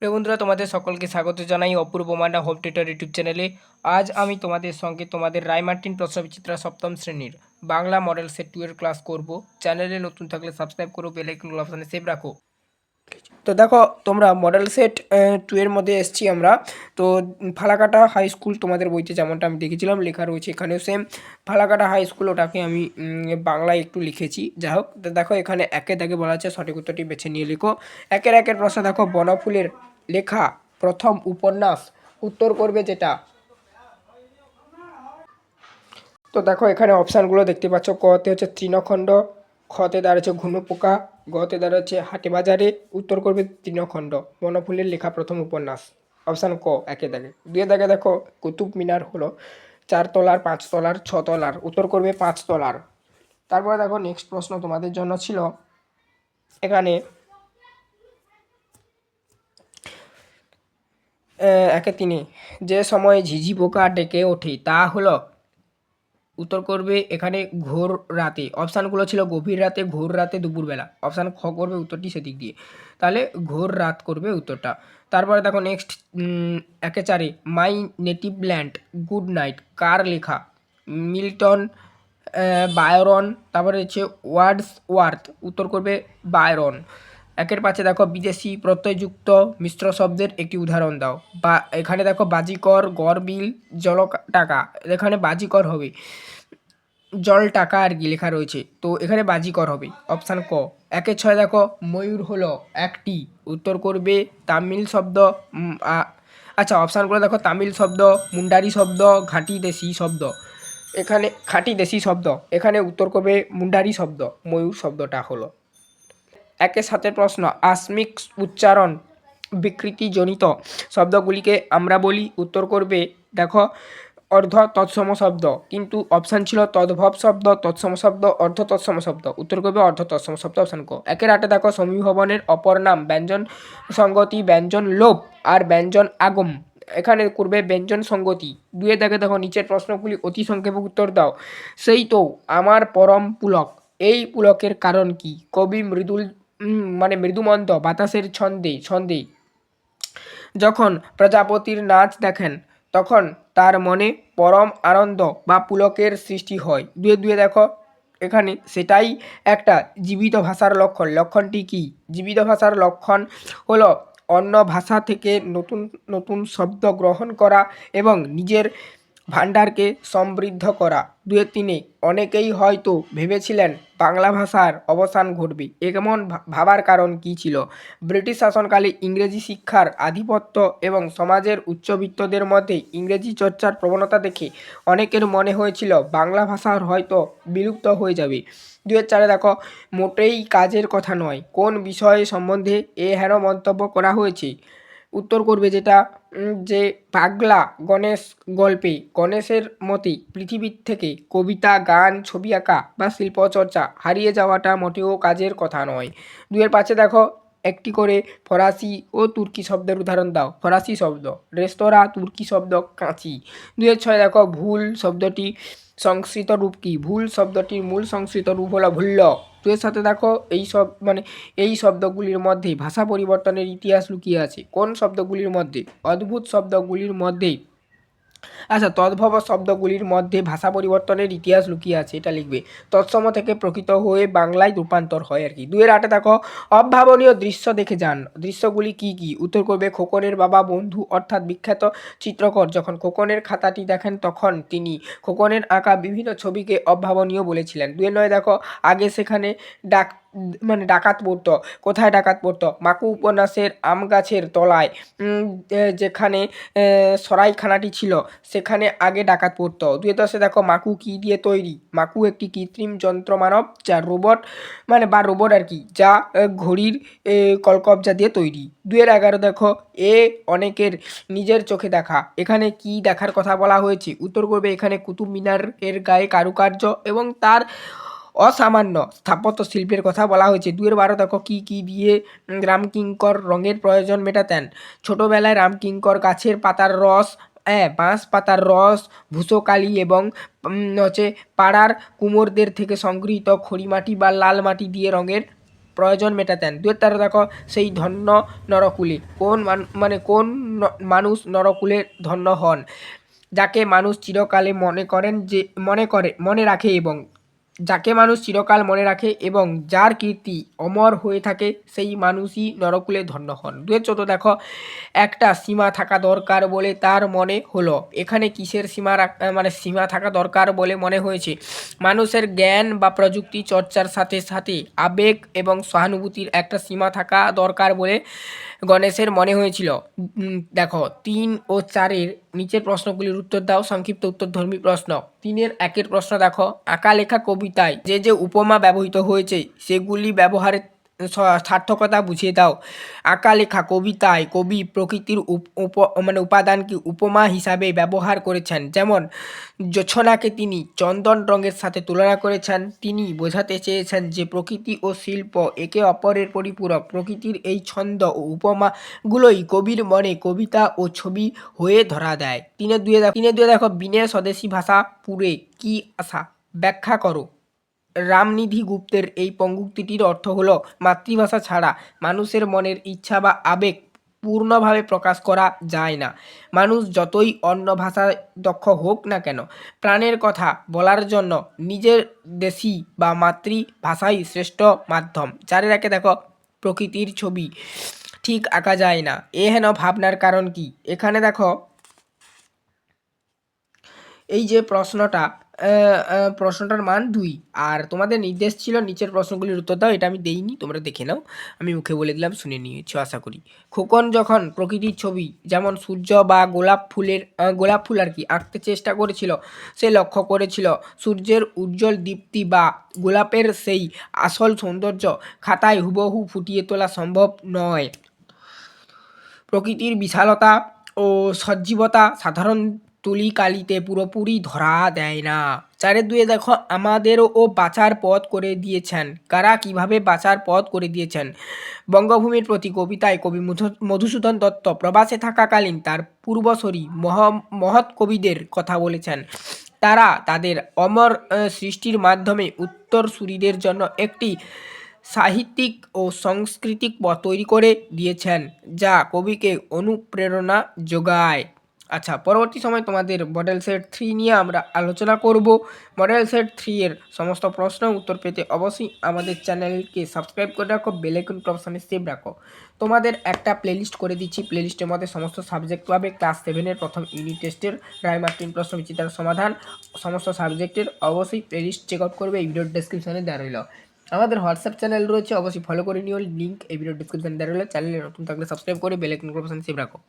প্রিয় বন্ধুরা, তোমাদের সকলকে স্বাগত জানাই অপূর্ব মান্ডা হোম টিউটর ইউটিউব চ্যানেলে। আজ আমি তোমাদের সঙ্গে তোমাদের রায়মার্টিন প্রশ্নবিচিত্রা সপ্তম শ্রেণীর বাংলা মডেল সেট 2 এর ক্লাস করব। চ্যানেলে নতুন থাকলে সাবস্ক্রাইব করো, বেল আইকন অপশনে সেভ রাখো। তো দেখো, তোমরা মডেল সেট 2 এর মধ্যে এসেছি আমরা। তো ফালাকাটা হাই স্কুল তোমাদের বইতে যেমনটা আমি দেখেছিলাম লেখা রয়েছে, এখানেও সেম ফালাকাটা হাই স্কুল, ওটাকে আমি বাংলায় একটু লিখেছি। যাই হোক, তো দেখো এখানে একে দাগে বলা আছে সঠিক উত্তরটি বেছে নিয়ে লিখো। একের প্রশ্ন দেখো, বনফুলের লেখা প্রথম উপন্যাস উত্তর করবে যেটা। তো দেখো এখানে অপশানগুলো দেখতে পাচ্ছ। কতে হচ্ছে তৃণখণ্ড, খতে দাঁড়াচ্ছে ঘুনো পোকা, গতে দাঁড়াচ্ছে হাটে বাজারে। উত্তর করবে তৃণখণ্ড, বনফুলের লেখা প্রথম উপন্যাস। অপশান ক একে দাগে। দুয়ে দাগে দেখো, কুতুব মিনার হলো 4 তলার, 5 তলার, 6 তলার। উত্তর করবে 5 তলার। তারপরে দেখো নেক্সট প্রশ্ন তোমাদের জন্য ছিল এখানে একে তিনে যে সময় ঝিঝি পোকা ডেকে ওঠে তা হলো। উত্তর করবে এখানে ঘোর রাতে। অপশানগুলো ছিল গভীর রাতে, ঘোর রাতে, দুপুরবেলা। অপশান খ করবে উত্তরটি সেদিক দিয়ে, তাহলে ঘোর রাত করবে উত্তরটা। তারপরে দেখো নেক্সট একে চারে my native land good night কার লেখা? মিল্টন, বায়রন, তারপরে হচ্ছে ওয়ার্ডস ওয়ার্থ। উত্তর করবে বায়রন। একের পাশে দেখো বিদেশি প্রত্যয়যুক্ত মিশ্র শব্দের একটি উদাহরণ দাও। বা এখানে দেখো বাজিকর, গড়বিল, জল টাকা। এখানে বাজিকর হবে, জল টাকা আর কি লেখা রয়েছে, তো এখানে বাজিকর হবে। অপশান ক। একের ছয় দেখো ময়ূর হলো একটি। উত্তর করবে তামিল শব্দ। আচ্ছা, অপশানগুলো দেখো তামিল শব্দ, মুন্ডারি শব্দ, ঘাঁটি দেশি শব্দ। এখানে খাঁটি দেশি শব্দ, এখানে উত্তর করবে মুন্ডারি শব্দ, ময়ূর শব্দটা হলো। একের সাথে প্রশ্ন, আসমিক উচ্চারণ বিকৃতিজনিত শব্দগুলিকে আমরা বলি। উত্তর করবে দেখো অর্ধ তৎসম শব্দ, কিন্তু অপশান ছিল তদ্ভব শব্দ, তৎসম শব্দ, অর্ধ তৎসম শব্দ। উত্তর করবে অর্ধ তৎসম শব্দ, অপশান ক। একের আটে দেখো সমীভবনের অপর নাম ব্যঞ্জন সঙ্গতি, ব্যঞ্জন লোপ আর ব্যঞ্জন আগম। এখানে করবে ব্যঞ্জন সঙ্গতি। দুয়ে দেখে দেখো নিচের প্রশ্নগুলি অতি সংক্ষেপে উত্তর দাও। সেই তো আমার পরম পুলক, এই পুলকের কারণ কি? কবি মৃদুল মানে মৃদুমন্দ বাতাসের ছন্দে ছন্দে যখন প্রজাপতির নাচ দেখেন তখন তার মনে পরম আনন্দ বা পুলকের সৃষ্টি হয়। দুয়ে দুয়ে দেখো এখানে সেটাই একটা জীবিত ভাষার লক্ষণ। লক্ষণটি কি? জীবিত ভাষার লক্ষণ হলো অন্য ভাষা থেকে নতুন নতুন শব্দ গ্রহণ করা এবং নিজের ভাণ্ডারকে সমৃদ্ধ করা। দুয়ে তিনে অনেকেই হয়তো ভেবেছিলেন বাংলা ভাষার অবসান ঘটবে। এমন ভাবার কারণ কী ছিল? ব্রিটিশ শাসনকালে ইংরেজি শিক্ষার আধিপত্য এবং সমাজের উচ্চবিত্তদের মধ্যে ইংরেজি চর্চার প্রবণতা দেখে অনেকের মনে হয়েছিল বাংলা ভাষার হয়তো বিলুপ্ত হয়ে যাবে। দুয়ের চারে দেখো মোটেই কাজের কথা নয়, কোন বিষয় সম্বন্ধে এ হেন মন্তব্য করা হয়েছে? উত্তর করবে যেটা যে পাগলা গণেশ গল্পে গণেশের মতে পৃথিবীর থেকে কবিতা, গান, ছবি আঁকা বা শিল্পচর্চা হারিয়ে যাওয়াটা মোটেও কাজের কথা নয়। দুয়ের পাশে দেখো একটি করে ফরাসি ও তুর্কি শব্দের উদাহরণ দাও। ফরাসি শব্দ রেস্তোরাঁ, তুর্কি শব্দ কাঁচি। দুয়ের ছয় দেখো ভুল শব্দটি সংস্কৃত রূপ কি? ভুল শব্দটির মূল সংস্কৃত রূপ হলো ভুল্ল। দুয়ের সাথে দেখো এই সব এই শব্দগুলির মধ্যে ভাষা পরিবর্তনের ইতিহাস লুকিয়ে আছে। কোন শব্দগুলির মধ্যে? অদ্ভুত শব্দগুলির মধ্যে, আচ্ছা তদ্ভব শব্দগুলির মধ্যে ভাষা পরিবর্তনের ইতিহাস লুকিয়ে আছে, এটা লিখবে। তৎসম থেকে প্রকৃত হয়ে বাংলায় রূপান্তর হয় আর কি। দুয়ের আটে দেখো অভাবনীয় দৃশ্য দেখে যান। দৃশ্যগুলি কি কি? উত্তর করবে খোকনের বাবা বন্ধু অর্থাৎ বিখ্যাত চিত্রকর যখন খোকনের খাতাটি দেখেন তখন তিনি খোকনের আঁকা বিভিন্ন ছবিকে অভাবনীয় বলেছিলেন। দুয়ের নয় দেখো আগে সেখানে ডাক ডাকাত পড়তো। কোথায় ডাকাত পড়তো? মাকু উপন্যাসের আম গাছের তলায় যেখানে সরাইখানাটি ছিল সেখানে আগে ডাকাত পড়তো। দুয়ে দশে দেখো মাকু কী দিয়ে তৈরি? মাকু একটি কৃত্রিম যন্ত্র মানব যা রোবট বা রোবট আর কি, যা ঘড়ির কলকবজা দিয়ে তৈরি। দুয়ের এগারো দেখো এ অনেকের নিজের চোখে দেখা। এখানে কি দেখার কথা বলা হয়েছে? উত্তর করবে এখানে কুতুব মিনার এর গায়ে কারুকার্য এবং তার অসামান্য স্থাপত্য শিল্পের কথা বলা হয়েছে। দুয়ের বারো দেখো কি কি দিয়ে রামকিঙ্কর রঙের প্রয়োজন মেটাতেন? ছোটোবেলায় রামকিঙ্কর গাছের পাতার রস, বাঁশ পাতার রস, ভূষকালি এবং হচ্ছে পাড়ার কুমোরদের থেকে সংগৃহীত খড়িমাটি বা লাল মাটি দিয়ে রঙের প্রয়োজন মেটাতেন। 2-13 দেখো সেই ধন্য নরকুলে কোন মানুষ নরকুলে ধন্য হন, যাকে মানুষ চিরকালে মনে রাখে এবং যার কীর্তি অমর হয়ে থাকে, সেই মানুষই নরকুলে ধন্য হন। 2-14 দেখো একটা সীমা থাকা দরকার বলে তার মনে হলো। এখানে কিসের সীমা থাকা দরকার বলে মনে হয়েছে? মানুষের জ্ঞান বা প্রযুক্তি চর্চার সাথে সাথে আবেগ এবং সহানুভূতির একটা সীমা থাকা দরকার বলে গণেশের মনে হয়েছিল। দেখো 3 ও 4-এর নিচের প্রশ্নগুলির উত্তর দাও। সংক্ষিপ্ত উত্তরধর্মী প্রশ্ন। 3-এর 1-এর প্রশ্ন দেখো, আঁকা লেখা কবিতায় যে উপমা ব্যবহৃত হয়েছে সেগুলি ব্যবহারের সার্থকতা বুঝিয়ে দাও। আঁকা লেখা কবিতায় কবি প্রকৃতির উপাদানকে উপমা হিসাবে ব্যবহার করেছেন। যেমন জোছনাকে তিনি চন্দন রঙের সাথে তুলনা করেছেন। তিনি বোঝাতে চেয়েছেন যে প্রকৃতি ও শিল্প একে অপরের পরিপূরক। প্রকৃতির এই ছন্দ ও উপমাগুলোই কবির মনে কবিতা ও ছবি হয়ে ধরা দেয়। 3-2 দেখো, বিনের স্বদেশী ভাষা পুরে কি আশা, ব্যাখ্যা করো। রামনিধি গুপ্তের এই পঙ্ক্তিটির অর্থ হলো, মাতৃভাষা ছাড়া মানুষের মনের ইচ্ছা বা আবেগ পূর্ণভাবে প্রকাশ করা যায় না। মানুষ যতই অন্য ভাষায় দক্ষ হোক না কেন, প্রাণের কথা বলার জন্য নিজের দেশি বা মাতৃভাষাই শ্রেষ্ঠ মাধ্যম। 4-1 দেখো, প্রকৃতির ছবি ঠিক আঁকা যায় না, এ হেন ভাবনার কারণ কি? এখানে দেখো এই যে প্রশ্নটার মান 2, আর তোমাদের নির্দেশ ছিল নিচের প্রশ্নগুলির উত্তর দাও। এটা আমি দেইনি, তোমরা দেখে নাও, আমি মুখে বলে দিলাম, শুনে নিয়েছো আশা করি। খোকন যখন প্রকৃতির ছবি যেমন সূর্য বা গোলাপ ফুল আঁকতে চেষ্টা করেছিল, সে লক্ষ্য করেছিল সূর্যের উজ্জ্বল দীপ্তি বা গোলাপের সেই আসল সৌন্দর্য খাতায় হুবহু ফুটিয়ে তোলা সম্ভব নয়। প্রকৃতির বিশালতা ও সজীবতা সাধারণ তুলিকালিতে পুরোপুরি ধরা দেয় না। 4-2 দেখো, আমাদেরও বাঁচার পথ করে দিয়েছেন। কারা কিভাবে বাঁচার পথ করে দিয়েছেন? বঙ্গভূমির প্রতি কবিতায় কবি মধুসূদন দত্ত প্রবাসে থাকাকালীন তার পূর্বসূরি মহৎ কবিদের কথা বলেছেন। তারা তাদের অমর সৃষ্টির মাধ্যমে উত্তরসূরিদের জন্য একটি সাহিত্যিক ও সাংস্কৃতিক পথ তৈরি করে দিয়েছেন, যা কবিকে অনুপ্রেরণা যোগায়। আচ্ছা, পরবর্তী সময় তোমাদের মডেল সেট 3 নিয়ে আমরা আলোচনা করব। মডেল সেট 3 এর সমস্ত প্রশ্ন উত্তর পেতে অবশ্যই আমাদের চ্যানেলকে সাবস্ক্রাইব করে রাখো, বেল আইকন অপশনে সেভ রাখো। তোমাদের একটা প্লেলিস্ট করে দিচ্ছি, প্লেলিস্টের মধ্যে সমস্ত সাবজেক্ট পাবে। ক্লাস 7-এর প্রথম ইউনিট টেস্টের রাইমার 3 প্রশ্ন বিচিত্রার সমাধান সমস্ত সাবজেক্টের অবশ্যই প্লেলিস্ট চেক আউট করবে, এই ভিডিওর ডেসক্রিপশনে দেওয়া রইল। আমাদের হোয়াটসঅ্যাপ চ্যানেল রয়েছে, অবশ্যই ফলো করে নিও, লিঙ্ক এই ভিডিও ডেসক্রিপশনে দেওয়া রইল। চ্যানেলে নতুন থাকলে সাবস্ক্রাইব করে বেল আইকন অপশন সেভ রাখো।